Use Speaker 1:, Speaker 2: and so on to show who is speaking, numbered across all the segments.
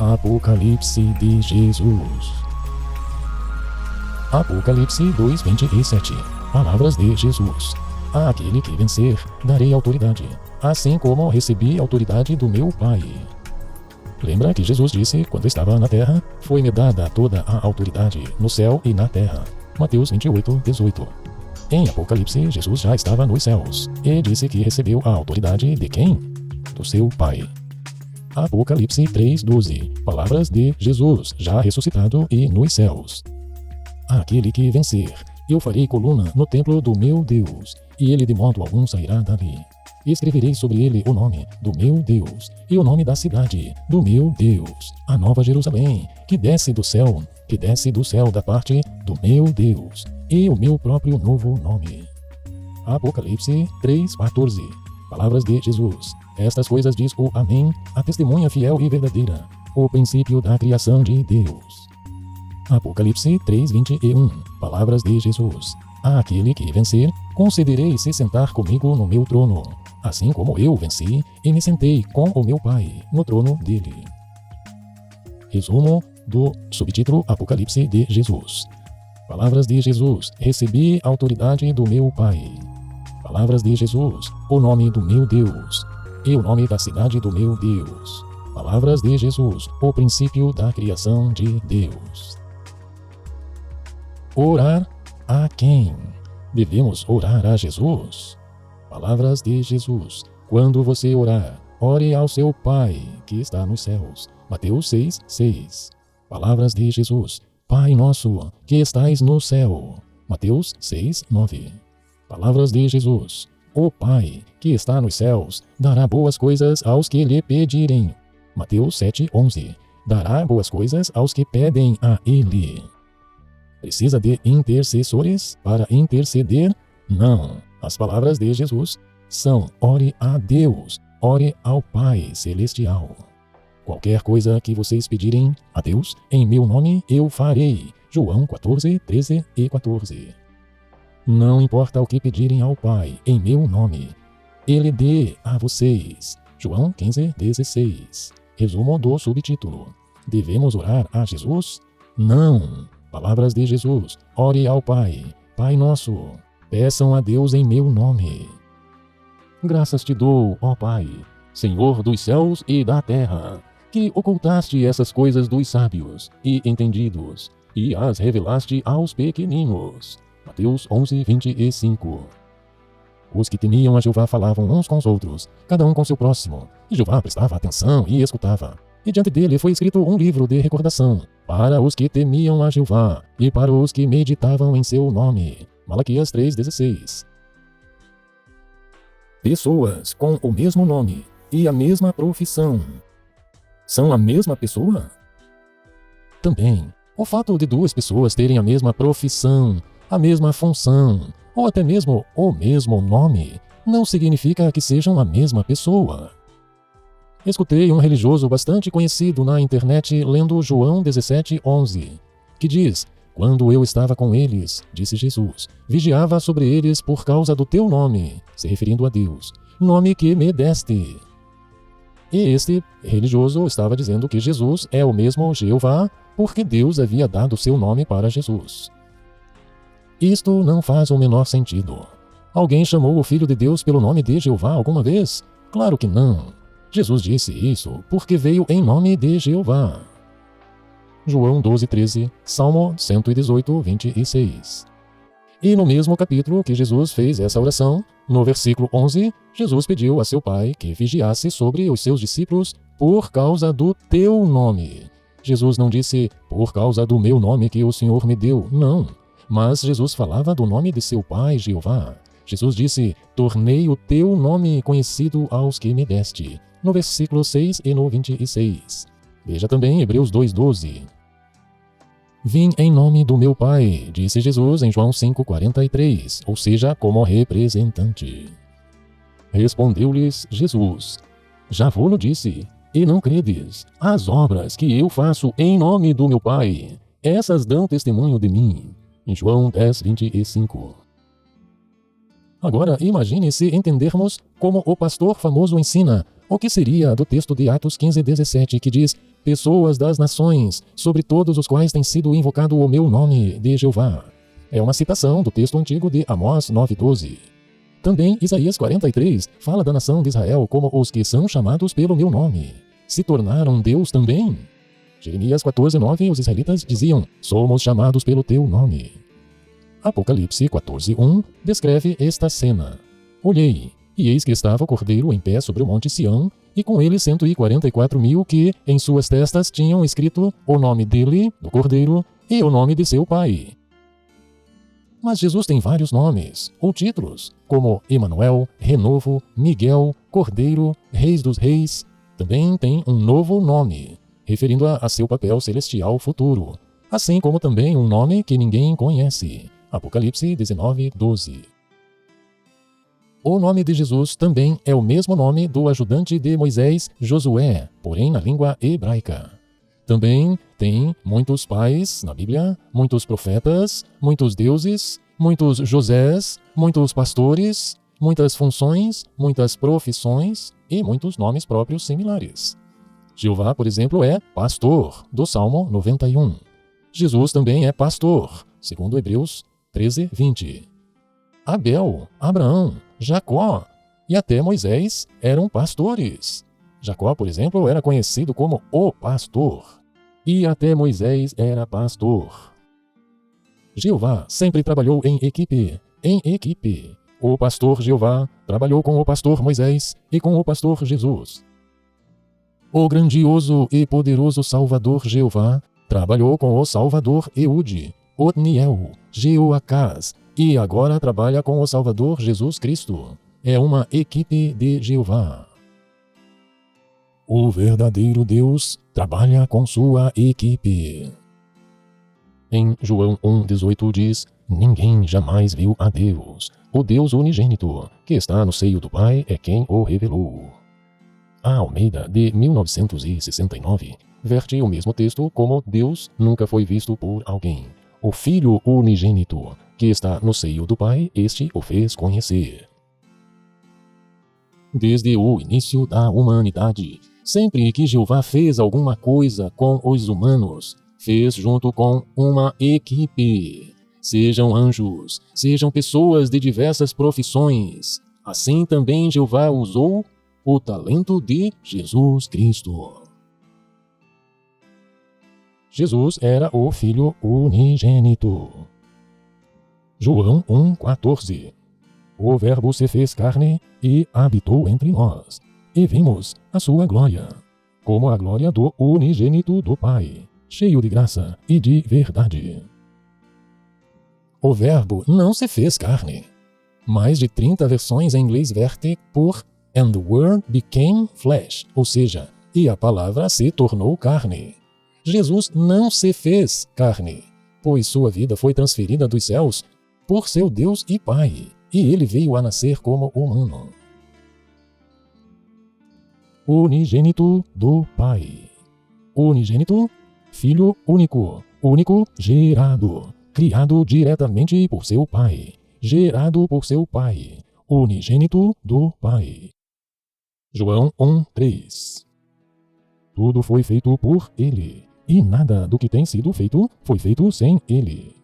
Speaker 1: Apocalipse de Jesus. Apocalipse 2:27. Palavras de Jesus. Àquele que vencer, darei autoridade, assim como recebi autoridade do meu Pai. Lembra que Jesus disse, quando estava na terra, foi-me dada toda a autoridade no céu e na terra. Mateus 28:18. Em Apocalipse, Jesus já estava nos céus e disse que recebeu a autoridade de quem? Do seu Pai. Apocalipse 3:12. Palavras de Jesus, já ressuscitado e nos céus. Àquele que vencer, eu farei coluna no templo do meu Deus, e ele de modo algum sairá dali. Escreverei sobre ele o nome do meu Deus, e o nome da cidade do meu Deus, a nova Jerusalém, que desce do céu da parte do meu Deus, e o meu próprio novo nome. Apocalipse 3:14. Palavras de Jesus. Estas coisas diz o Amém, a testemunha fiel e verdadeira, o princípio da criação de Deus. Apocalipse 3:21. Palavras de Jesus. Àquele que vencer, concederei se sentar comigo no meu trono, assim como eu venci e me sentei com o meu Pai no trono dele. Resumo do subtítulo Apocalipse de Jesus. Palavras de Jesus. Recebi autoridade do meu Pai. Palavras de Jesus. O nome do meu Deus e o nome da cidade do meu Deus. Palavras de Jesus. O princípio da criação de Deus. Orar a quem? Devemos orar a Jesus. Palavras de Jesus. Quando você orar, ore ao seu Pai que está nos céus. Mateus 6:6. Palavras de Jesus. Pai nosso que estais no céu. Mateus 6:9. Palavras de Jesus. O Pai que está nos céus dará boas coisas aos que lhe pedirem. Mateus 7:11. Dará boas coisas aos que pedem a Ele. Precisa de intercessores para interceder? Não. As palavras de Jesus são: ore a Deus, ore ao Pai Celestial. Qualquer coisa que vocês pedirem a Deus, em meu nome eu farei. João 14:13 e 14. Não importa o que pedirem ao Pai, em meu nome, Ele dê a vocês. João 15:16. Resumo do subtítulo. Devemos orar a Jesus? Não. Palavras de Jesus. Ore ao Pai. Pai nosso. Peçam a Deus em meu nome. Graças te dou, ó Pai, Senhor dos céus e da terra, que ocultaste essas coisas dos sábios e entendidos, e as revelaste aos pequeninos. Mateus 11:25. Os que temiam a Jeová falavam uns com os outros, cada um com seu próximo, e Jeová prestava atenção e escutava. E diante dele foi escrito um livro de recordação, para os que temiam a Jeová, e para os que meditavam em seu nome. Malaquias 3:16. Pessoas com o mesmo nome e a mesma profissão são a mesma pessoa? Também, o fato de duas pessoas terem a mesma profissão, a mesma função, ou até mesmo o mesmo nome, não significa que sejam a mesma pessoa. Escutei um religioso bastante conhecido na internet lendo João 17:11, que diz: quando eu estava com eles, disse Jesus, vigiava sobre eles por causa do teu nome, se referindo a Deus, nome que me deste. E este religioso estava dizendo que Jesus é o mesmo Jeová, porque Deus havia dado seu nome para Jesus. Isto não faz o menor sentido. Alguém chamou o Filho de Deus pelo nome de Jeová alguma vez? Claro que não. Jesus disse isso porque veio em nome de Jeová. João 12:13, Salmo 118:26. E no mesmo capítulo que Jesus fez essa oração, no versículo 11, Jesus pediu a seu Pai que vigiasse sobre os seus discípulos por causa do teu nome. Jesus não disse, por causa do meu nome que o Senhor me deu, não. Mas Jesus falava do nome de seu Pai, Jeová. Jesus disse, tornei o teu nome conhecido aos que me deste, no versículo 6 e no 26. Veja também Hebreus 2:12. Vim em nome do meu Pai, disse Jesus em João 5:43, ou seja, como representante. Respondeu-lhes Jesus, já vou-lo disse, e não credes, as obras que eu faço em nome do meu Pai, essas dão testemunho de mim. Em João 10:25. Agora imagine se entendermos como o pastor famoso ensina O que seria do texto de Atos 15:17, que diz: pessoas das nações, sobre todos os quais tem sido invocado o meu nome de Jeová? É uma citação do texto antigo de Amós 9:12. Também Isaías 43 fala da nação de Israel como os que são chamados pelo meu nome. Se tornaram Deus também? Jeremias 14:9, os israelitas diziam: somos chamados pelo teu nome. Apocalipse 14:1 descreve esta cena. Olhei, e eis que estava o Cordeiro em pé sobre o monte Sião, e com ele 144.000 que, em suas testas, tinham escrito o nome dele, do Cordeiro, e o nome de seu pai. Mas Jesus tem vários nomes, ou títulos, como Emanuel, Renovo, Miguel, Cordeiro, Reis dos Reis. Também tem um novo nome, referindo a seu papel celestial futuro, assim como também um nome que ninguém conhece. Apocalipse 19:12. O nome de Jesus também é o mesmo nome do ajudante de Moisés, Josué, porém na língua hebraica. Também tem muitos pais na Bíblia, muitos profetas, muitos deuses, muitos Josés, muitos pastores, muitas funções, muitas profissões e muitos nomes próprios similares. Jeová, por exemplo, é pastor, do Salmo 91. Jesus também é pastor, segundo Hebreus 13:20. Abel, Abraão, Jacó e até Moisés eram pastores. Jacó, por exemplo, era conhecido como o pastor. E até Moisés era pastor. Jeová sempre trabalhou em equipe. O pastor Jeová trabalhou com o pastor Moisés e com o pastor Jesus. O grandioso e poderoso Salvador Jeová trabalhou com o Salvador Eude, Otniel, Jeoacás, e agora trabalha com o Salvador Jesus Cristo. É uma equipe de Jeová. O verdadeiro Deus trabalha com sua equipe. Em João 1:18 diz: ninguém jamais viu a Deus. O Deus unigênito, que está no seio do Pai, é quem o revelou. A Almeida, de 1969, verte o mesmo texto como Deus nunca foi visto por alguém. O Filho unigênito, que está no seio do Pai, este o fez conhecer. Desde o início da humanidade, sempre que Jeová fez alguma coisa com os humanos, fez junto com uma equipe. Sejam anjos, sejam pessoas de diversas profissões. Assim também Jeová usou o talento de Jesus Cristo. Jesus era o Filho unigênito. João 1:14. O Verbo se fez carne e habitou entre nós, e vimos a sua glória, como a glória do unigênito do Pai, cheio de graça e de verdade. O Verbo não se fez carne. Mais de 30 versões em inglês verte por "And the Word became flesh", ou seja, e a palavra se tornou carne. Jesus não se fez carne, pois sua vida foi transferida dos céus por seu Deus e Pai, e ele veio a nascer como humano. Unigênito do Pai. Unigênito, Filho único, único gerado, criado diretamente por seu Pai, gerado por seu Pai, unigênito do Pai. João 1:3. Tudo foi feito por ele, e nada do que tem sido feito foi feito sem ele.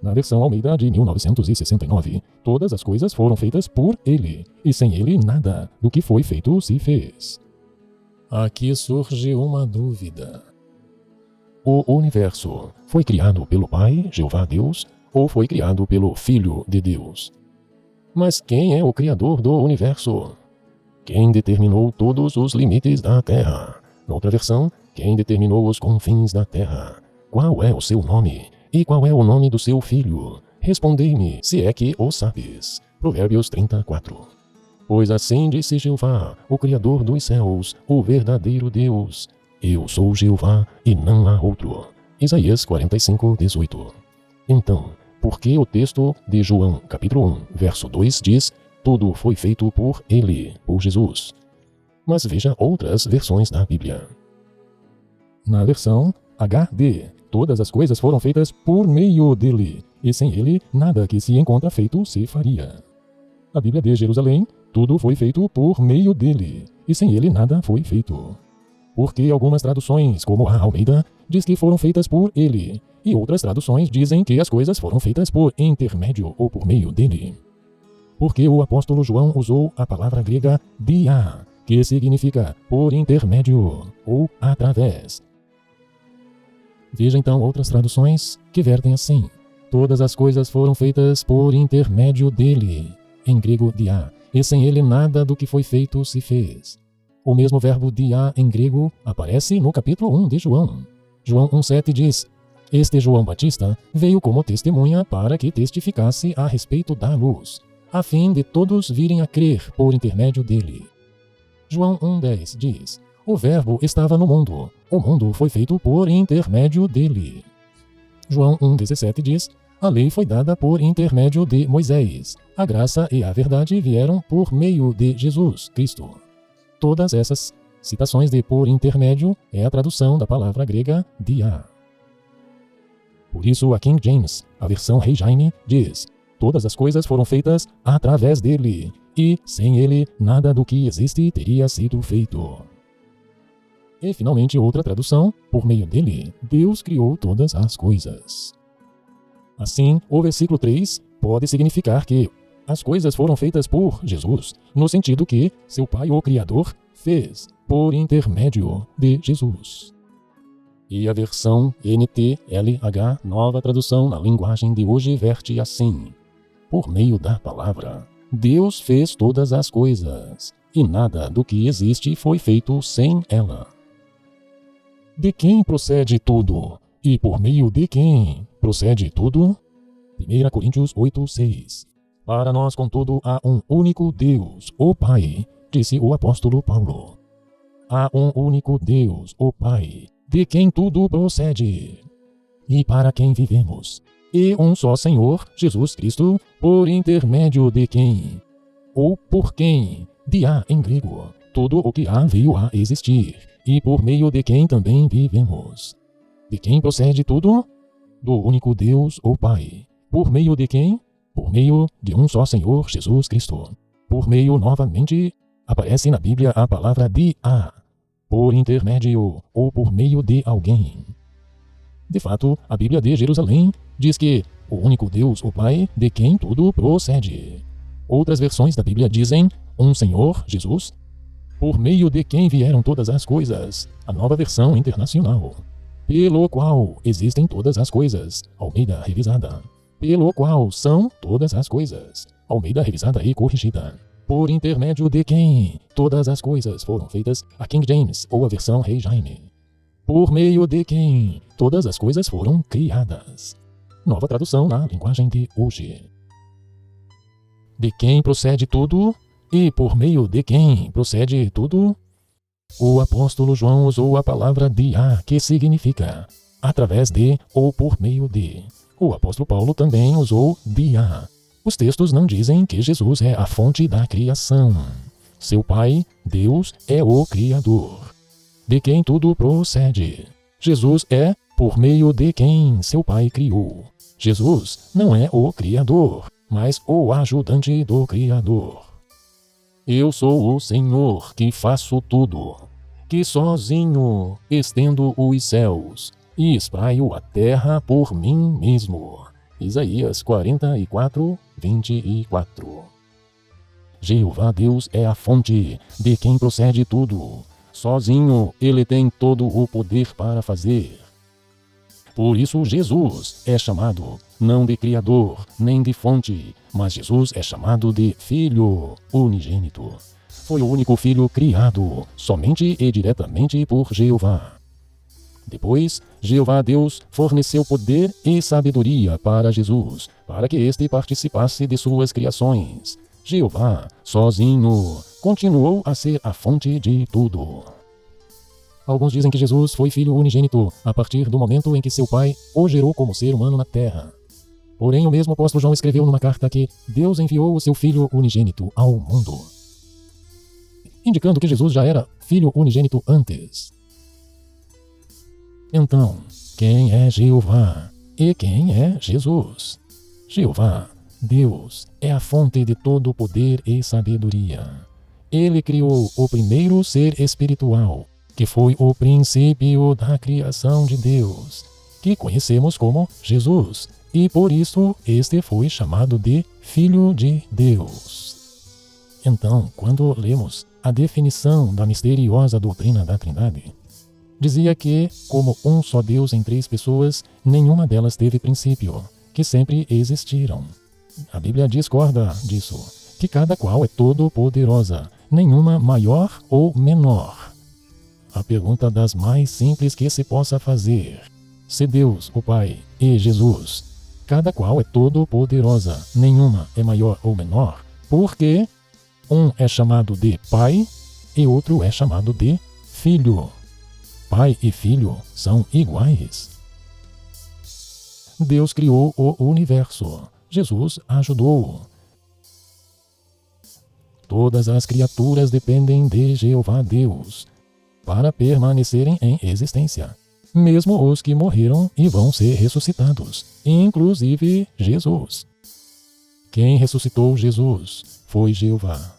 Speaker 1: Na versão Almeida de 1969, todas as coisas foram feitas por ele, e sem ele nada do que foi feito se fez. Aqui surge uma dúvida. O universo foi criado pelo Pai, Jeová Deus, ou foi criado pelo Filho de Deus? Mas quem é o Criador do universo? Quem determinou todos os limites da Terra? Noutra versão, quem determinou os confins da Terra? Qual é o seu nome? E qual é o nome do seu filho? Respondei-me, se é que o sabes. Provérbios 34. Pois assim disse Jeová, o Criador dos céus, o verdadeiro Deus: eu sou Jeová e não há outro. Isaías 45:18. Então, por que o texto de João, capítulo 1, verso 2 diz: tudo foi feito por ele, por Jesus? Mas veja outras versões da Bíblia. Na versão HD, todas as coisas foram feitas por meio dele, e sem ele, nada que se encontra feito se faria. A Bíblia de Jerusalém, tudo foi feito por meio dele, e sem ele nada foi feito. Porque algumas traduções, como a Almeida, diz que foram feitas por ele, e outras traduções dizem que as coisas foram feitas por intermédio ou por meio dele. Porque o apóstolo João usou a palavra grega dia, que significa por intermédio ou através. Veja então outras traduções que vertem assim: todas as coisas foram feitas por intermédio dele, em grego dia, e sem ele nada do que foi feito se fez. O mesmo verbo dia em grego aparece no capítulo 1 de João. João 1,7 diz: este João Batista veio como testemunha para que testificasse a respeito da luz, a fim de todos virem a crer por intermédio dele. João 1,10 diz: o verbo estava no mundo, o mundo foi feito por intermédio dele. João 1,17 diz: a lei foi dada por intermédio de Moisés, a graça e a verdade vieram por meio de Jesus Cristo. Todas essas citações de por intermédio é a tradução da palavra grega dia. Por isso a King James, a versão Rei Jaime, diz: todas as coisas foram feitas através dele, e sem ele nada do que existe teria sido feito. E finalmente outra tradução: por meio dele, Deus criou todas as coisas. Assim, o versículo 3 pode significar que as coisas foram feitas por Jesus, no sentido que seu Pai, o Criador, fez por intermédio de Jesus. E a versão NTLH, nova tradução na linguagem de hoje, verte assim: por meio da palavra, Deus fez todas as coisas, e nada do que existe foi feito sem ela. De quem procede tudo, e por meio de quem procede tudo? 1 Coríntios 8,6. Para nós, contudo, há um único Deus, o Pai, disse o apóstolo Paulo. Há um único Deus, o Pai, de quem tudo procede, e para quem vivemos, e um só Senhor, Jesus Cristo, por intermédio de quem, ou por quem, dia em grego, tudo o que há veio a existir, e por meio de quem também vivemos. De quem procede tudo? Do único Deus, o Pai. Por meio de quem? Por meio de um só Senhor, Jesus Cristo. Por meio, novamente, aparece na Bíblia a palavra dia, por intermédio ou por meio de alguém. De fato, a Bíblia de Jerusalém diz que o único Deus, o Pai, de quem tudo procede. Outras versões da Bíblia dizem um Senhor, Jesus, por meio de quem vieram todas as coisas, a Nova Versão Internacional. Pelo qual existem todas as coisas, Almeida Revisada. Pelo qual são todas as coisas, Almeida Revisada e Corrigida. Por intermédio de quem todas as coisas foram feitas, a King James ou a versão Rei Jaime. Por meio de quem todas as coisas foram criadas. Nova tradução na linguagem de hoje. De quem procede tudo e por meio de quem procede tudo? O apóstolo João usou a palavra dia, que significa através de ou por meio de. O apóstolo Paulo também usou dia. Os textos não dizem que Jesus é a fonte da criação. Seu Pai, Deus, é o Criador, de quem tudo procede. Jesus é por meio de quem seu Pai criou. Jesus não é o Criador, mas o ajudante do Criador. Eu sou o Senhor que faço tudo, que sozinho estendo os céus e espraio a terra por mim mesmo. Isaías 44, 24. Jeová Deus é a fonte de quem procede tudo. Sozinho ele tem todo o poder para fazer. Por isso Jesus é chamado não de Criador, nem de fonte, mas Jesus é chamado de Filho unigênito. Foi o único Filho criado, somente e diretamente por Jeová. Depois, Jeová Deus forneceu poder e sabedoria para Jesus, para que este participasse de suas criações. Jeová, sozinho, continuou a ser a fonte de tudo. Alguns dizem que Jesus foi filho unigênito a partir do momento em que seu pai o gerou como ser humano na terra. Porém, o mesmo apóstolo João escreveu numa carta que Deus enviou o seu filho unigênito ao mundo, indicando que Jesus já era filho unigênito antes. Então, quem é Jeová e quem é Jesus? Jeová, Deus, é a fonte de todo poder e sabedoria. Ele criou o primeiro ser espiritual, que foi o princípio da criação de Deus, que conhecemos como Jesus, e por isso este foi chamado de Filho de Deus. Então, quando lemos a definição da misteriosa doutrina da Trindade, dizia que, como um só Deus em três pessoas, nenhuma delas teve princípio, que sempre existiram. A Bíblia discorda disso, que cada qual é todo-poderosa, nenhuma maior ou menor. A pergunta das mais simples que se possa fazer: se Deus, o Pai, e Jesus, cada qual é todo-poderosa, nenhuma é maior ou menor, por que um é chamado de Pai e outro é chamado de Filho? Pai e Filho são iguais. Deus criou o universo. Jesus ajudou. Todas as criaturas dependem de Jeová Deus para permanecerem em existência, mesmo os que morreram e vão ser ressuscitados, inclusive Jesus. Quem ressuscitou Jesus foi Jeová.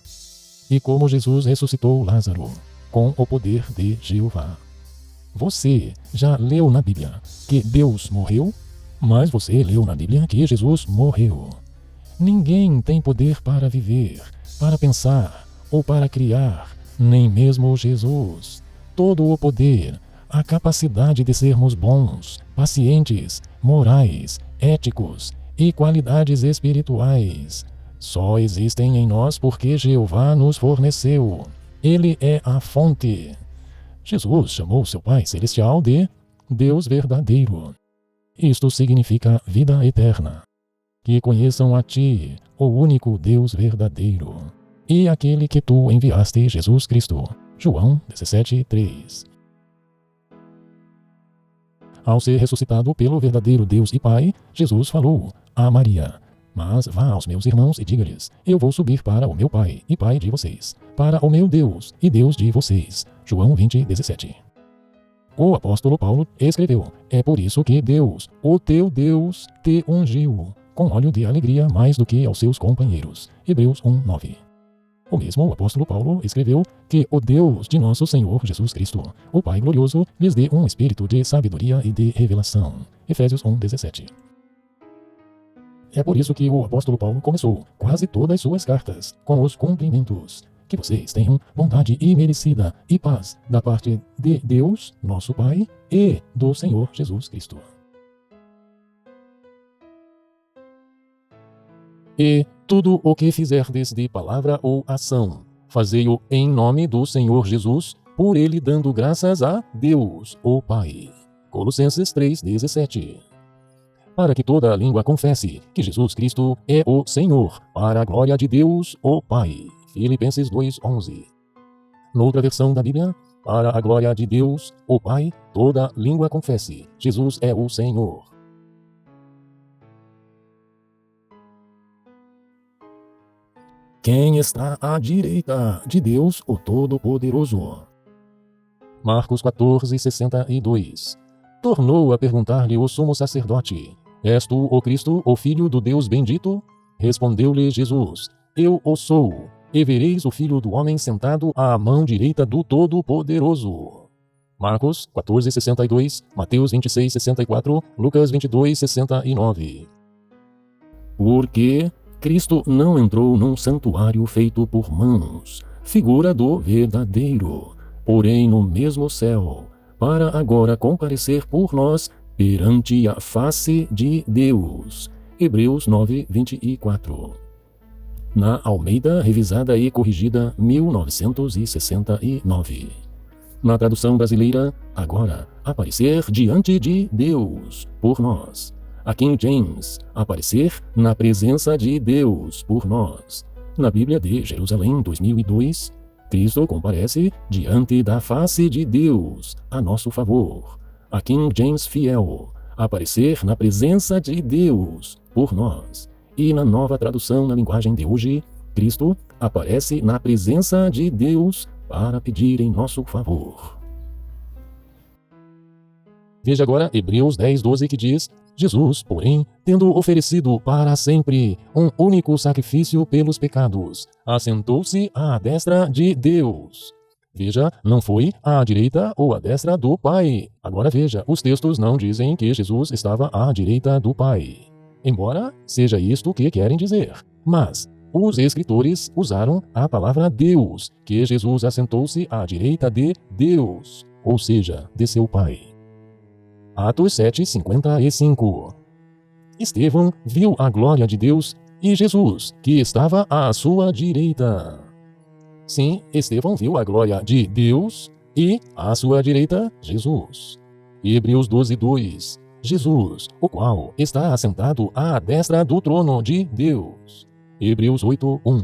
Speaker 1: E como Jesus ressuscitou Lázaro, com o poder de Jeová. Você já leu na Bíblia que Deus morreu? Mas você leu na Bíblia que Jesus morreu. Ninguém tem poder para viver, para pensar ou para criar, nem mesmo Jesus. Todo o poder, a capacidade de sermos bons, pacientes, morais, éticos e qualidades espirituais só existem em nós porque Jeová nos forneceu. Ele é a fonte. Jesus chamou seu Pai Celestial de Deus verdadeiro. Isto significa vida eterna. Que conheçam a Ti, o único Deus verdadeiro, e aquele que Tu enviaste, Jesus Cristo. João 17:3. Ao ser ressuscitado pelo verdadeiro Deus e Pai, Jesus falou a Maria: mas vá aos meus irmãos e diga-lhes: eu vou subir para o meu Pai e Pai de vocês, para o meu Deus e Deus de vocês. João 20:17. O apóstolo Paulo escreveu: é por isso que Deus, o teu Deus, te ungiu com óleo de alegria mais do que aos seus companheiros. Hebreus 1:9. O mesmo apóstolo Paulo escreveu que o Deus de nosso Senhor Jesus Cristo, o Pai glorioso, lhes dê um espírito de sabedoria e de revelação. Efésios 1:17. É por isso que o apóstolo Paulo começou quase todas as suas cartas com os cumprimentos. Que vocês tenham bondade imerecida e paz da parte de Deus, nosso Pai, e do Senhor Jesus Cristo. E tudo o que fizerdes de palavra ou ação, fazei-o em nome do Senhor Jesus, por ele dando graças a Deus, o Pai. Colossenses 3:17. Para que toda língua confesse que Jesus Cristo é o Senhor, para a glória de Deus, o Pai. Filipenses 2:11. Noutra versão da Bíblia: para a glória de Deus, o Pai, toda língua confesse, Jesus é o Senhor. Quem está à direita de Deus, o Todo-Poderoso? Marcos 14:62. Tornou a perguntar-lhe o sumo sacerdote: és tu o Cristo, o Filho do Deus bendito? Respondeu-lhe Jesus: eu o sou. E vereis o Filho do Homem sentado à mão direita do Todo-Poderoso. Marcos 14:62, Mateus 26:64, Lucas 22:69. Porque Cristo não entrou num santuário feito por mãos, figura do verdadeiro, porém no mesmo céu, para agora comparecer por nós perante a face de Deus. Hebreus 9:24. Na Almeida Revisada e Corrigida, 1969. Na tradução brasileira, agora, aparecer diante de Deus, por nós. A King James, aparecer na presença de Deus, por nós. Na Bíblia de Jerusalém, 2002, Cristo comparece diante da face de Deus, a nosso favor. A King James Fiel, aparecer na presença de Deus, por nós. E na nova tradução na linguagem de hoje, Cristo aparece na presença de Deus para pedir em nosso favor. Veja agora Hebreus 10:12, que diz: Jesus, porém, tendo oferecido para sempre um único sacrifício pelos pecados, assentou-se à destra de Deus. Veja, não foi à direita ou à destra do Pai. Agora veja, os textos não dizem que Jesus estava à direita do Pai. Embora seja isto que querem dizer. Mas os escritores usaram a palavra Deus, que Jesus assentou-se à direita de Deus, ou seja, de seu Pai. Atos 7:55. Estevão viu a glória de Deus e Jesus, que estava à sua direita. Sim, Estevão viu a glória de Deus e, à sua direita, Jesus. Hebreus 12:2. Jesus, o qual está assentado à destra do trono de Deus. Hebreus 8:1.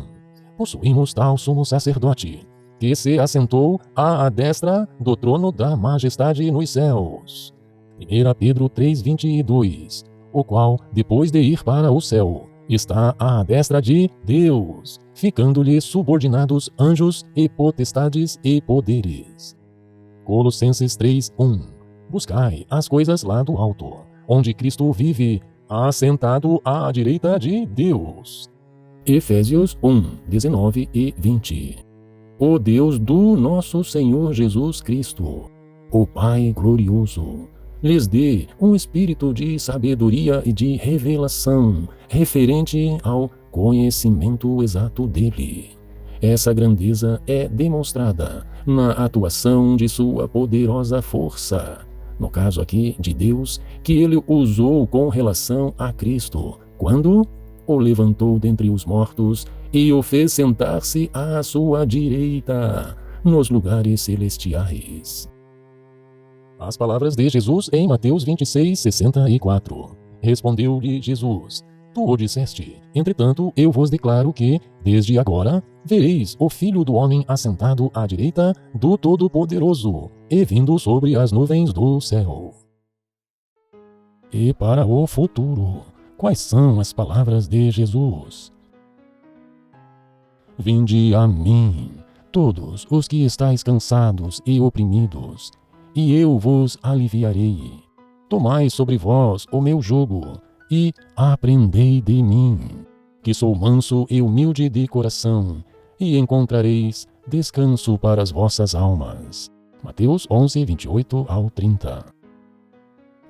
Speaker 1: Possuímos tal sumo sacerdote, que se assentou à destra do trono da majestade nos céus. 1 Pedro 3:22, o qual, depois de ir para o céu, está à destra de Deus, ficando-lhe subordinados anjos e potestades e poderes. Colossenses 3:1. Buscai as coisas lá do alto, onde Cristo vive, assentado à direita de Deus. Efésios 1:19 e 20. O Deus do nosso Senhor Jesus Cristo, o Pai glorioso, lhes dê um espírito de sabedoria e de revelação referente ao conhecimento exato dele. Essa grandeza é demonstrada na atuação de sua poderosa força, no caso aqui de Deus, que ele usou com relação a Cristo, quando o levantou dentre os mortos e o fez sentar-se à sua direita, nos lugares celestiais. As palavras de Jesus em Mateus 26:64. Respondeu-lhe Jesus: Tu o disseste. Entretanto, eu vos declaro que, desde agora, vereis o Filho do Homem assentado à direita do Todo-Poderoso e vindo sobre as nuvens do céu. E para o futuro, quais são as palavras de Jesus? Vinde a mim, todos os que estáis cansados e oprimidos, e eu vos aliviarei. Tomai sobre vós o meu jugo, e aprendei de mim, que sou manso e humilde de coração, e encontrareis descanso para as vossas almas. Mateus 11:28 ao 30.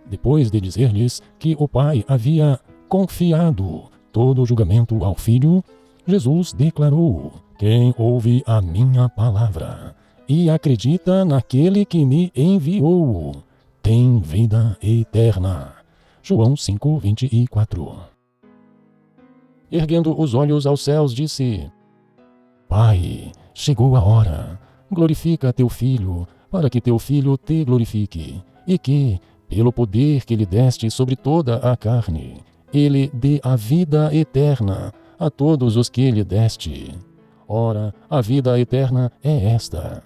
Speaker 1: Depois de dizer-lhes que o Pai havia confiado todo o julgamento ao Filho, Jesus declarou: Quem ouve a minha palavra e acredita naquele que me enviou, tem vida eterna. João 5:24. Erguendo os olhos aos céus, disse: Pai, chegou a hora. Glorifica teu Filho, para que teu Filho te glorifique, e que, pelo poder que lhe deste sobre toda a carne, ele dê a vida eterna a todos os que lhe deste. Ora, a vida eterna é esta: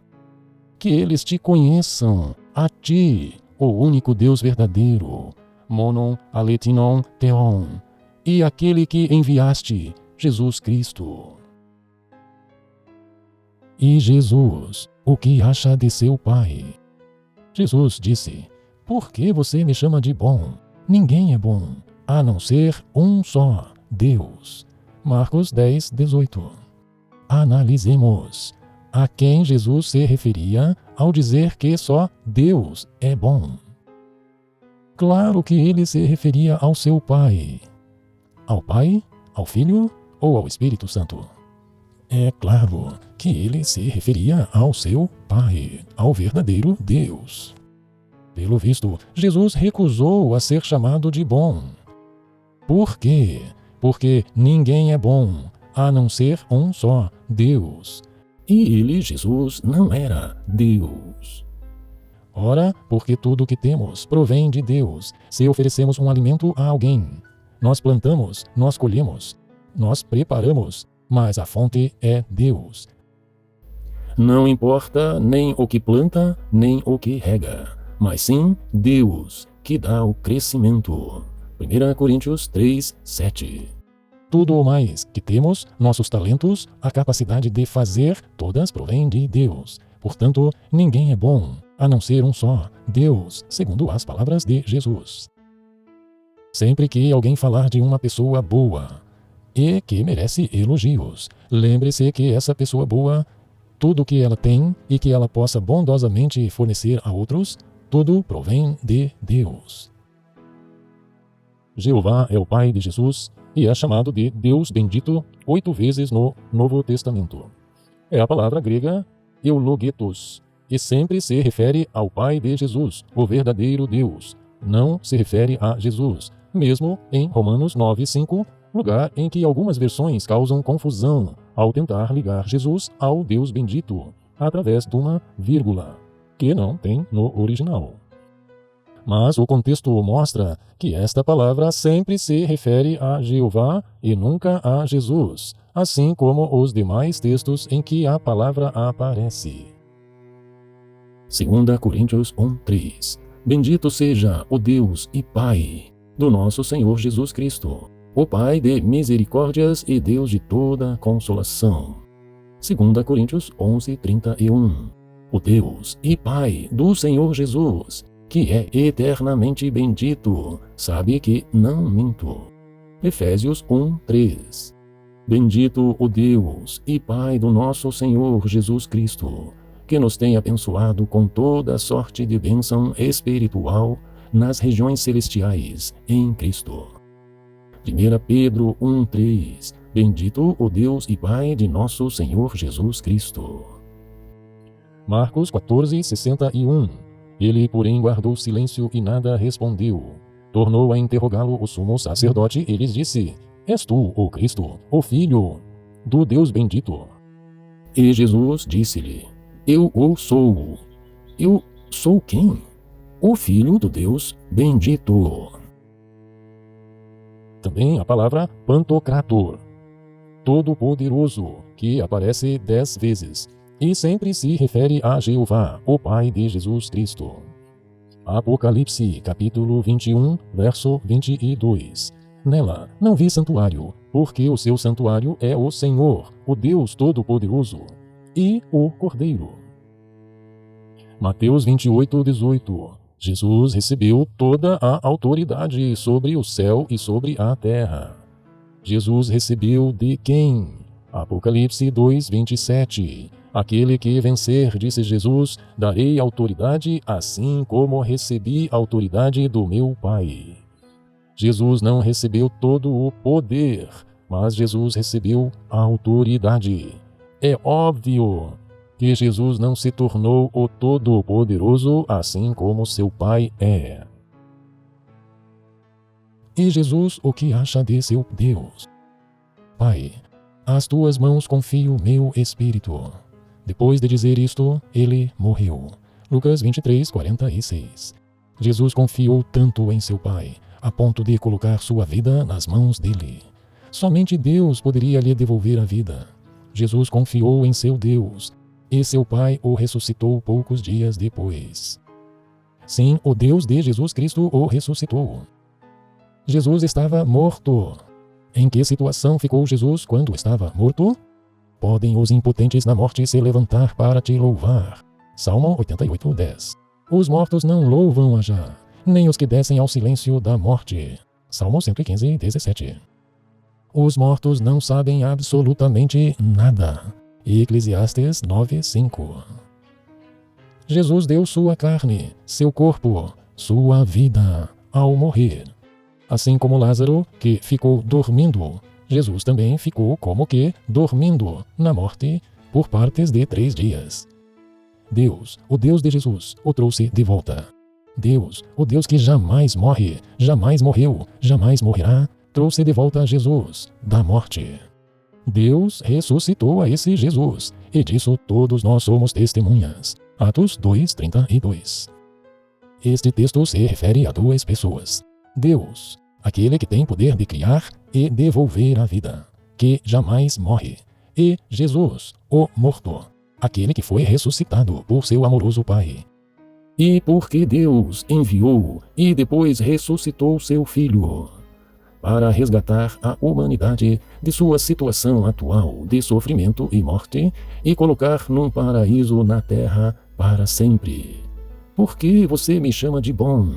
Speaker 1: que eles te conheçam, a ti, o único Deus verdadeiro, monon aletinon theon, e aquele que enviaste, Jesus Cristo. E Jesus, o que acha de seu Pai? Jesus disse: Por que você me chama de bom? Ninguém é bom, a não ser um só, Deus. Marcos 10:18. Analisemos a quem Jesus se referia ao dizer que só Deus é bom. Claro que ele se referia ao seu Pai. Ao Pai, ao Filho ou ao Espírito Santo? É claro que ele se referia ao seu Pai, ao verdadeiro Deus. Pelo visto, Jesus recusou a ser chamado de bom. Por quê? Porque ninguém é bom, a não ser um só, Deus. E ele, Jesus, não era Deus. Ora, porque tudo o que temos provém de Deus. Se oferecemos um alimento a alguém, nós plantamos, nós colhemos, nós preparamos, mas a fonte é Deus. Não importa nem o que planta, nem o que rega, mas sim Deus, que dá o crescimento. 1 Coríntios 3:7. Tudo o mais que temos, nossos talentos, a capacidade de fazer, todas provêm de Deus. Portanto, ninguém é bom, a não ser um só, Deus, segundo as palavras de Jesus. Sempre que alguém falar de uma pessoa boa e que merece elogios, lembre-se que essa pessoa boa, tudo que ela tem e que ela possa bondosamente fornecer a outros, tudo provém de Deus. Jeová é o Pai de Jesus e é chamado de Deus bendito 8 vezes no Novo Testamento. É a palavra grega eulogetos e sempre se refere ao Pai de Jesus, o verdadeiro Deus. Não se refere a Jesus, mesmo em Romanos 9:5, lugar em que algumas versões causam confusão ao tentar ligar Jesus ao Deus bendito, através de uma vírgula, que não tem no original. Mas o contexto mostra que esta palavra sempre se refere a Jeová e nunca a Jesus, assim como os demais textos em que a palavra aparece. 2 Coríntios 1:3. Bendito seja o Deus e Pai do nosso Senhor Jesus Cristo, o Pai de misericórdias e Deus de toda consolação. 2 Coríntios 11:31. O Deus e Pai do Senhor Jesus, que é eternamente bendito, sabe que não minto. Efésios 1:3. Bendito o Deus e Pai do nosso Senhor Jesus Cristo, que nos tem abençoado com toda sorte de bênção espiritual nas regiões celestiais em Cristo. 1 Pedro 1:3. Bendito o Deus e Pai de nosso Senhor Jesus Cristo. Marcos 14:61. Ele, porém, guardou silêncio e nada respondeu. Tornou a interrogá-lo o sumo sacerdote e lhes disse: És tu, o Cristo, o Filho do Deus bendito? E Jesus disse-lhe: Eu o sou. Eu sou quem? O Filho do Deus bendito. Também a palavra Pantocrator, Todo-Poderoso, que aparece 10 vezes, e sempre se refere a Jeová, o Pai de Jesus Cristo. Apocalipse, capítulo 21, verso 22. Nela não vi santuário, porque o seu santuário é o Senhor, o Deus Todo-Poderoso, e o Cordeiro. Mateus 28:18. Jesus recebeu toda a autoridade sobre o céu e sobre a terra. Jesus recebeu de quem? Apocalipse 2:27. Aquele que vencer, disse Jesus, darei autoridade, assim como recebi autoridade do meu Pai. Jesus não recebeu todo o poder, mas Jesus recebeu a autoridade. É óbvio que Jesus não se tornou o Todo-Poderoso assim como seu Pai é. E Jesus o que acha de seu Deus? Pai, às tuas mãos confio meu espírito. Depois de dizer isto, ele morreu. Lucas 23:46. Jesus confiou tanto em seu Pai, a ponto de colocar sua vida nas mãos dele. Somente Deus poderia lhe devolver a vida. Jesus confiou em seu Deus, e seu Pai o ressuscitou poucos dias depois. Sim, o Deus de Jesus Cristo o ressuscitou. Jesus estava morto. Em que situação ficou Jesus quando estava morto? Podem os impotentes na morte se levantar para te louvar. Salmo 88:10. Os mortos não louvam a já, nem os que descem ao silêncio da morte. Salmo 115:17. Os mortos não sabem absolutamente nada. Eclesiastes 9:5. Jesus deu sua carne, seu corpo, sua vida ao morrer. Assim como Lázaro, que ficou dormindo, Jesus também ficou como que dormindo na morte por partes de 3 dias. Deus, o Deus de Jesus, o trouxe de volta. Deus, o Deus que jamais morre, jamais morreu, jamais morrerá, trouxe de volta Jesus da morte. Deus ressuscitou a esse Jesus, e disso todos nós somos testemunhas. Atos 2:32. Este texto se refere a 2 pessoas. Deus, aquele que tem poder de criar e devolver a vida, que jamais morre, e Jesus, o morto, aquele que foi ressuscitado por seu amoroso Pai. E porque Deus enviou e depois ressuscitou seu Filho, para resgatar a humanidade de sua situação atual de sofrimento e morte e colocar num paraíso na terra para sempre. Por que você me chama de bom?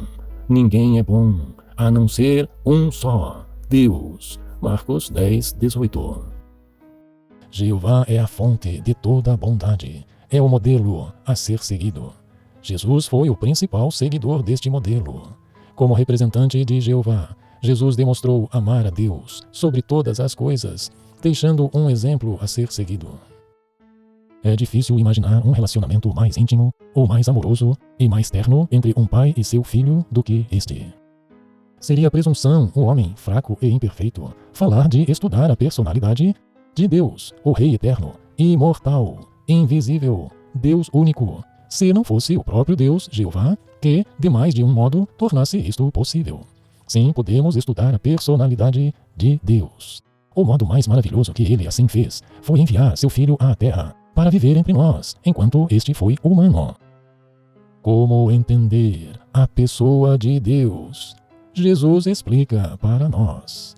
Speaker 1: Ninguém é bom. a não ser um só, Deus. Marcos 10, 18. Jeová é a fonte de toda a bondade, é o modelo a ser seguido. Jesus foi o principal seguidor deste modelo. Como representante de Jeová, Jesus demonstrou amar a Deus sobre todas as coisas, deixando um exemplo a ser seguido. É difícil imaginar um relacionamento mais íntimo, ou mais amoroso e mais terno entre um pai e seu filho do que este. Seria presunção, o homem fraco e imperfeito, falar de estudar a personalidade de Deus, o Rei eterno, imortal, invisível, Deus único, se não fosse o próprio Deus, Jeová, que, de mais de um modo, tornasse isto possível. Sim, podemos estudar a personalidade de Deus. O modo mais maravilhoso que ele assim fez foi enviar seu filho à terra para viver entre nós, enquanto este foi humano. Como entender a pessoa de Deus? Jesus explica para nós.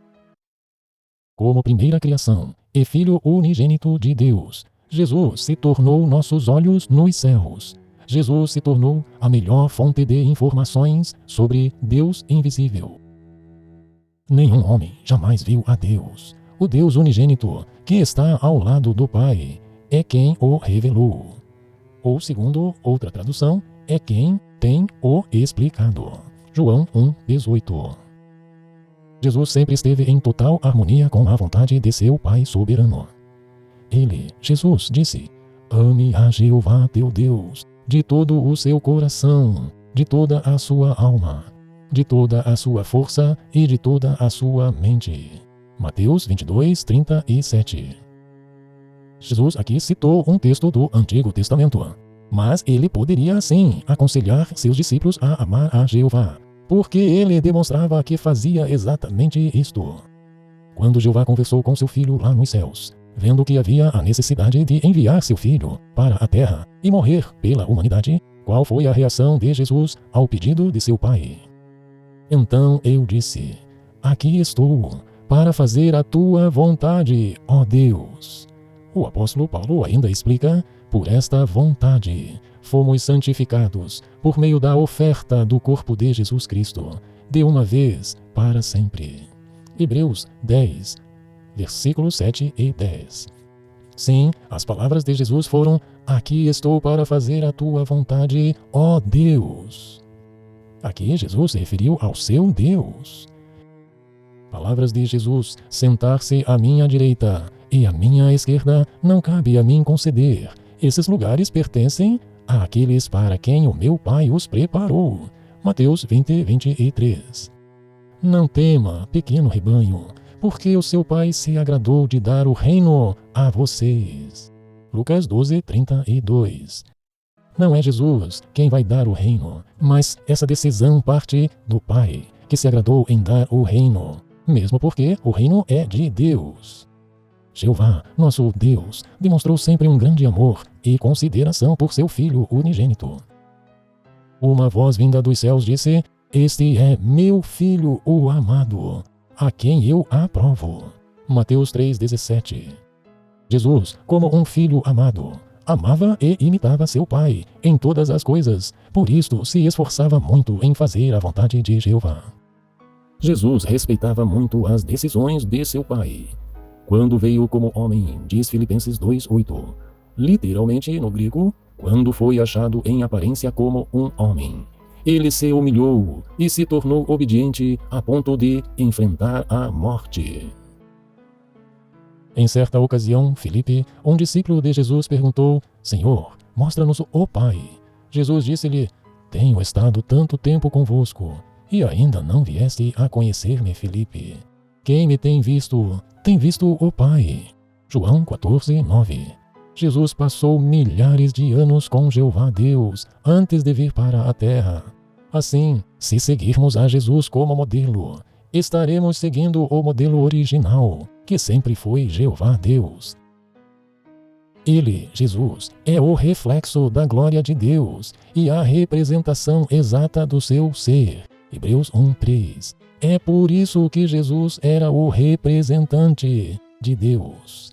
Speaker 1: Como primeira criação e filho unigênito de Deus, Jesus se tornou nossos olhos nos céus. Jesus se tornou a melhor fonte de informações sobre Deus invisível. Nenhum homem jamais viu a Deus. O Deus unigênito, que está ao lado do Pai, é quem o revelou. Ou, segundo outra tradução, é quem tem o explicado. João 1,18. Jesus sempre esteve em total harmonia com a vontade de seu Pai soberano. Ele, Jesus, disse: ame a Jeová teu Deus de todo o seu coração, de toda a sua alma, de toda a sua força e de toda a sua mente. Mateus 22, 37. Jesus aqui citou um texto do Antigo Testamento, mas ele poderia sim aconselhar seus discípulos a amar a Jeová, porque ele demonstrava que fazia exatamente isto. Quando Jeová conversou com seu filho lá nos céus, vendo que havia a necessidade de enviar seu filho para a terra e morrer pela humanidade, qual foi a reação de Jesus ao pedido de seu Pai? Então eu disse: aqui estou, para fazer a tua vontade, ó Deus. O apóstolo Paulo ainda explica: por esta vontade fomos santificados por meio da oferta do corpo de Jesus Cristo, de uma vez para sempre. Hebreus 10, versículos 7 e 10. Sim, as palavras de Jesus foram: aqui estou para fazer a tua vontade, ó Deus. Aqui Jesus se referiu ao seu Deus. Palavras de Jesus: sentar-se à minha direita e à minha esquerda não cabe a mim conceder. Esses lugares pertencem àqueles para quem o meu Pai os preparou. Mateus 20, 23. Não tema, pequeno rebanho, porque o seu Pai se agradou de dar o reino a vocês. Lucas 12, 32. Não é Jesus quem vai dar o reino, mas essa decisão parte do Pai, que se agradou em dar o reino, mesmo porque o reino é de Deus. Jeová, nosso Deus, demonstrou sempre um grande amor e consideração por seu Filho unigênito. Uma voz vinda dos céus disse: este é meu Filho, o amado, a quem eu aprovo. Mateus 3,17. Jesus, como um filho amado, amava e imitava seu Pai em todas as coisas, por isto se esforçava muito em fazer a vontade de Jeová. Jesus respeitava muito as decisões de seu Pai. Quando veio como homem, diz Filipenses 2,8. Literalmente, no grego, quando foi achado em aparência como um homem. Ele se humilhou e se tornou obediente a ponto de enfrentar a morte. Em certa ocasião, Filipe, um discípulo de Jesus, perguntou: Senhor, mostra-nos o Pai. Jesus disse-lhe: tenho estado tanto tempo convosco, e ainda não vieste a conhecer-me, Filipe. Quem me tem visto o Pai. João 14, 9. Jesus passou milhares de anos com Jeová Deus antes de vir para a terra. Assim, se seguirmos a Jesus como modelo, estaremos seguindo o modelo original, que sempre foi Jeová Deus. Ele, Jesus, é o reflexo da glória de Deus e a representação exata do seu ser. Hebreus 1:3. É por isso que Jesus era o representante de Deus.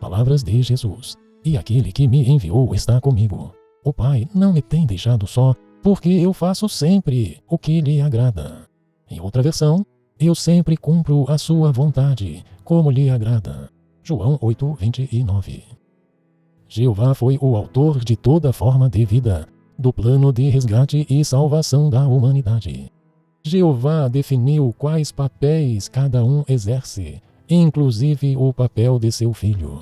Speaker 1: Palavras de Jesus: e aquele que me enviou está comigo. O Pai não me tem deixado só, porque eu faço sempre o que lhe agrada. Em outra versão, eu sempre cumpro a sua vontade, como lhe agrada. João 8, 29. Jeová foi o autor de toda forma de vida, do plano de resgate e salvação da humanidade. Jeová definiu quais papéis cada um exerce, inclusive o papel de seu filho.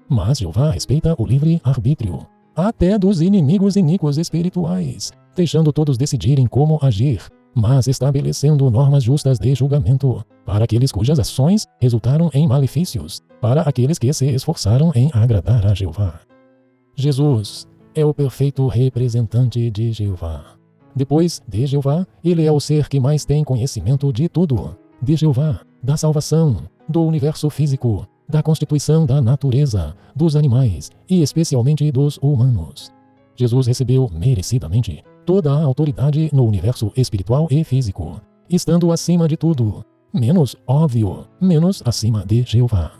Speaker 1: Mas Jeová respeita o livre-arbítrio, até dos inimigos iníquos espirituais, deixando todos decidirem como agir, mas estabelecendo normas justas de julgamento para aqueles cujas ações resultaram em malefícios, para aqueles que se esforçaram em agradar a Jeová. Jesus é o perfeito representante de Jeová. Depois de Jeová, ele é o ser que mais tem conhecimento de tudo, de Jeová, da salvação, do universo físico, da constituição da natureza, dos animais e especialmente dos humanos. Jesus recebeu merecidamente toda a autoridade no universo espiritual e físico, estando acima de tudo, menos óbvio, menos acima de Jeová.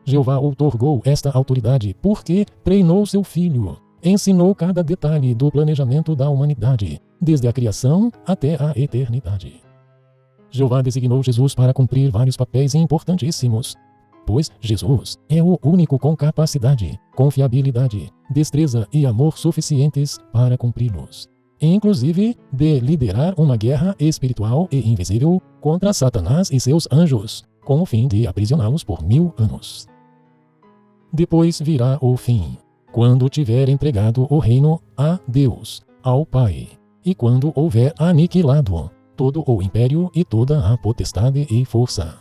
Speaker 1: Jeová outorgou esta autoridade porque treinou seu filho, ensinou cada detalhe do planejamento da humanidade, desde a criação até a eternidade. Jeová designou Jesus para cumprir vários papéis importantíssimos, pois Jesus é o único com capacidade, confiabilidade, destreza e amor suficientes para cumpri-los, inclusive de liderar uma guerra espiritual e invisível contra Satanás e seus anjos, com o fim de aprisioná-los por 1000 anos. Depois virá o fim, quando tiver entregado o reino a Deus, ao Pai, e quando houver aniquilado todo o império e toda a potestade e força.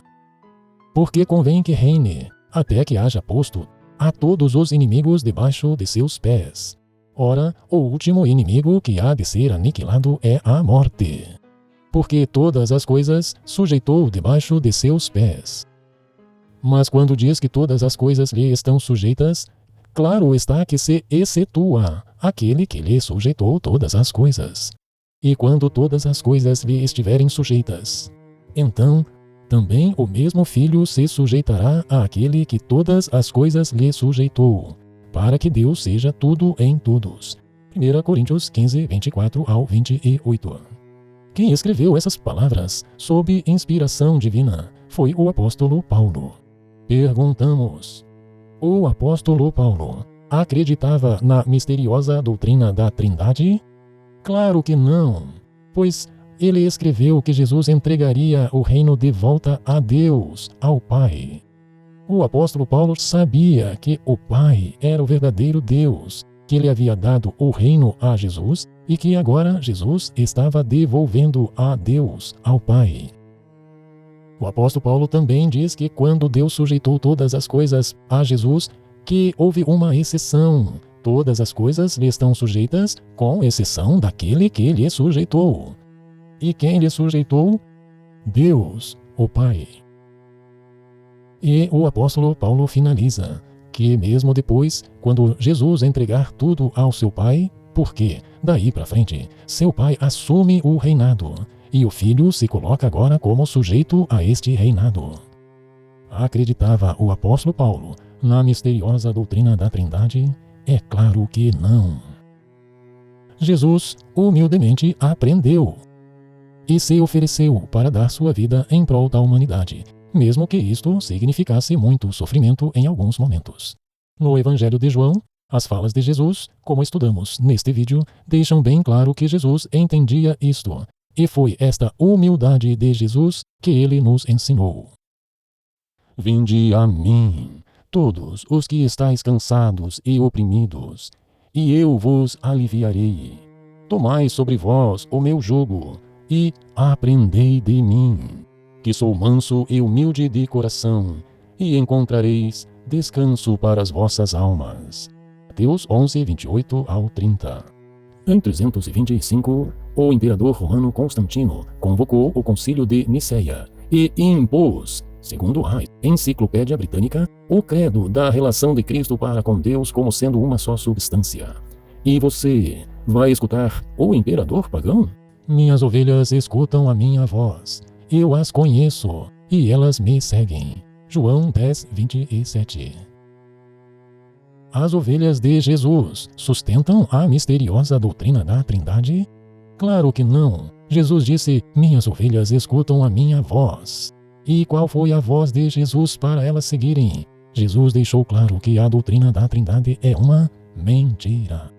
Speaker 1: Porque convém que reine, até que haja posto a todos os inimigos debaixo de seus pés. Ora, o último inimigo que há de ser aniquilado é a morte. Porque todas as coisas sujeitou debaixo de seus pés. Mas quando diz que todas as coisas lhe estão sujeitas, claro está que se excetua aquele que lhe sujeitou todas as coisas. E quando todas as coisas lhe estiverem sujeitas, então também o mesmo Filho se sujeitará àquele que todas as coisas lhe sujeitou, para que Deus seja tudo em todos. 1 Coríntios 15, 24 ao 28. Quem escreveu essas palavras sob inspiração divina foi o apóstolo Paulo. Perguntamos: o apóstolo Paulo acreditava na misteriosa doutrina da Trindade? Claro que não, pois ele escreveu que Jesus entregaria o reino de volta a Deus, ao Pai. O apóstolo Paulo sabia que o Pai era o verdadeiro Deus, que ele havia dado o reino a Jesus e que agora Jesus estava devolvendo a Deus, ao Pai. O apóstolo Paulo também diz que quando Deus sujeitou todas as coisas a Jesus, que houve uma exceção. Todas as coisas lhe estão sujeitas, com exceção daquele que lhe sujeitou. E quem lhe sujeitou? Deus, o Pai. E o apóstolo Paulo finaliza que mesmo depois, quando Jesus entregar tudo ao seu Pai, porque daí para frente, seu Pai assume o reinado, e o Filho se coloca agora como sujeito a este reinado. Acreditava o apóstolo Paulo na misteriosa doutrina da Trindade? É claro que não. Jesus humildemente aprendeu e se ofereceu para dar sua vida em prol da humanidade, mesmo que isto significasse muito sofrimento em alguns momentos. No Evangelho de João, as falas de Jesus, como estudamos neste vídeo, deixam bem claro que Jesus entendia isto, e foi esta humildade de Jesus que ele nos ensinou. Vinde a mim, todos os que estáis cansados e oprimidos, e eu vos aliviarei. Tomai sobre vós o meu jugo, e aprendei de mim, que sou manso e humilde de coração, e encontrareis descanso para as vossas almas. Mateus 11, 28 ao 30. Em 325, o imperador romano Constantino convocou o Concílio de Niceia e impôs, segundo a Enciclopédia Britânica, o credo da relação de Cristo para com Deus como sendo uma só substância. E você vai escutar o imperador pagão? Minhas ovelhas escutam a minha voz. Eu as conheço, e elas me seguem. João 10, 27. As ovelhas de Jesus sustentam a misteriosa doutrina da Trindade? Claro que não, Jesus disse: minhas ovelhas escutam a minha voz. E qual foi a voz de Jesus para elas seguirem? Jesus deixou claro que a doutrina da Trindade é uma mentira.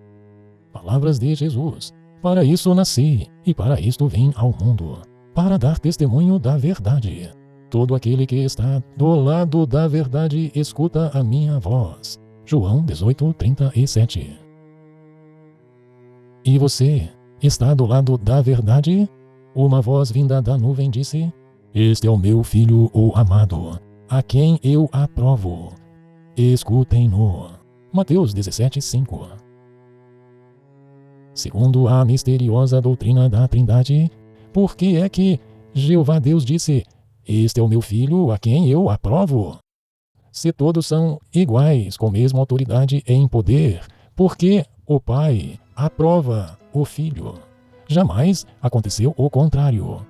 Speaker 1: Palavras de Jesus: para isso nasci, e para isto vim ao mundo, para dar testemunho da verdade. Todo aquele que está do lado da verdade escuta a minha voz. João 18:37. E você está do lado da verdade? Uma voz vinda da nuvem disse: este é o meu filho, o amado, a quem eu aprovo. Escutem-no. Mateus 17:5. Segundo a misteriosa doutrina da Trindade, por que é que Jeová Deus disse: este é o meu filho, a quem eu aprovo? Se todos são iguais, com a mesma autoridade em poder, por que o Pai aprova o Filho? Jamais aconteceu o contrário.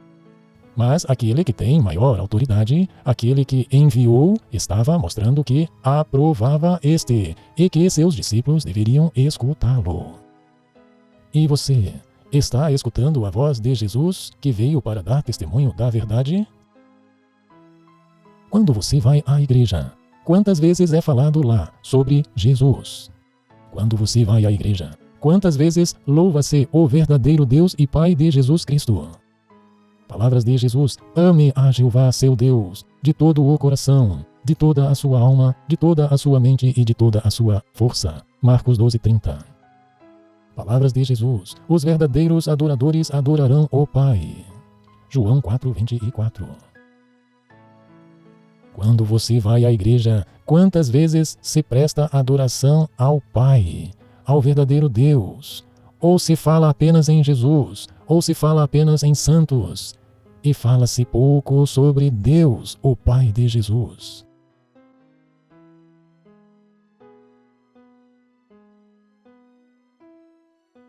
Speaker 1: Mas aquele que tem maior autoridade, aquele que enviou, estava mostrando que aprovava este e que seus discípulos deveriam escutá-lo. E você está escutando a voz de Jesus que veio para dar testemunho da verdade? Quando você vai à igreja, quantas vezes é falado lá sobre Jesus? Quando você vai à igreja, quantas vezes louva-se o verdadeiro Deus e Pai de Jesus Cristo? Palavras de Jesus: ame a Jeová seu Deus de todo o coração, de toda a sua alma, de toda a sua mente e de toda a sua força. Marcos 12:30. Palavras de Jesus: os verdadeiros adoradores adorarão o Pai. João 4:24. Quando você vai à igreja, quantas vezes se presta adoração ao Pai, ao verdadeiro Deus? Ou se fala apenas em Jesus, ou se fala apenas em santos, e fala-se pouco sobre Deus, o Pai de Jesus.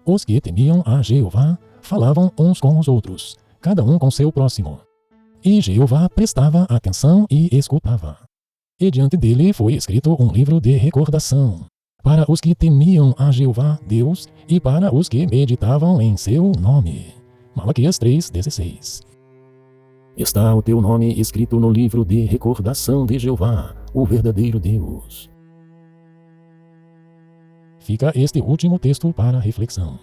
Speaker 1: Os que temiam a Jeová falavam uns com os outros, cada um com seu próximo. E Jeová prestava atenção e escutava. E diante dele foi escrito um livro de recordação, para os que temiam a Jeová Deus e para os que meditavam em seu nome. Malaquias 3:16. Está o teu nome escrito no livro de recordação de Jeová, o verdadeiro Deus. Fica este último texto para reflexão.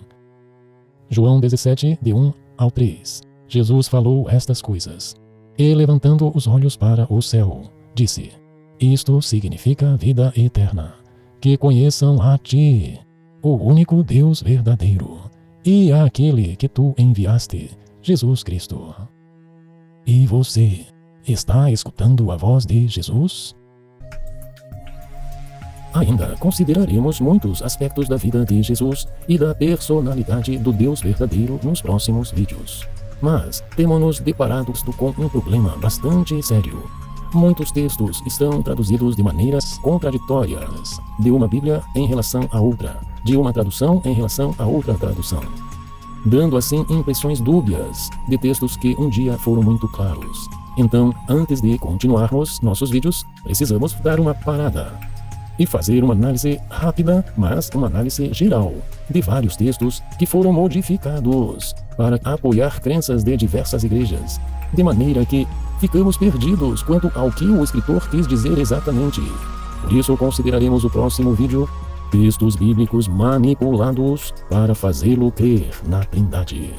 Speaker 1: João 17, de 1 ao 3. Jesus falou estas coisas, e levantando os olhos para o céu, disse: isto significa vida eterna, que conheçam a ti, o único Deus verdadeiro, e àquele que tu enviaste, Jesus Cristo. E você está escutando a voz de Jesus? Ainda consideraremos muitos aspectos da vida de Jesus e da personalidade do Deus verdadeiro nos próximos vídeos. Mas temos-nos deparados com um problema bastante sério. Muitos textos estão traduzidos de maneiras contraditórias, de uma Bíblia em relação a outra, de uma tradução em relação a outra tradução, dando assim impressões dúbias de textos que um dia foram muito claros. Então, antes de continuarmos nossos vídeos, precisamos dar uma parada e fazer uma análise rápida, mas uma análise geral, de vários textos que foram modificados para apoiar crenças de diversas igrejas, de maneira que ficamos perdidos quanto ao que o escritor quis dizer exatamente. Por isso, consideraremos o próximo vídeo textos bíblicos manipulados para fazê-lo crer na Trindade.